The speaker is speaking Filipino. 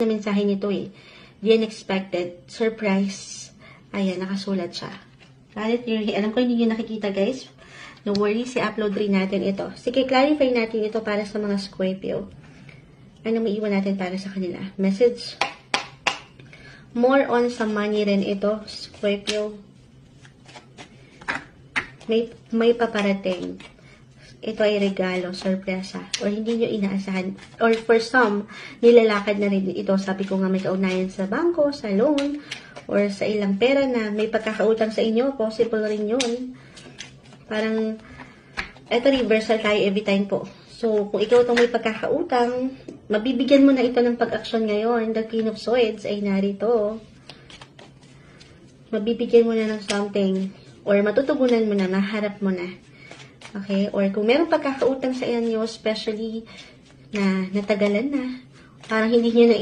na mensahe nito eh. The unexpected. Surprise. Ayan, nakasulat siya. Alam ko hindi nyo nakikita guys. No worries, i-upload rin natin ito. Sige, clarify natin ito para sa mga Scorpio. Ano maiwan natin para sa kanila? Message. More on sa money rin ito, Scorpio. May paparating. Ito ay regalo, sorpresa, or hindi nyo inaasahan. Or for some, nilalakad na rin ito. Sabi ko nga may kaunayan sa bangko, sa loan, or sa ilang pera na may pagkakautang sa inyo. Possible rin yun. Parang, ito reversal tayo every time po. So, kung ikaw itong may pagkakautang, mabibigyan mo na ito ng pag-aksyon ngayon. The Queen of Swords ay narito. Mabibigyan mo na ng something. Or matutugunan mo na, maharap mo na. Okay? Or kung meron pagkakautang sa inyo, especially na natagalan na, parang hindi nyo na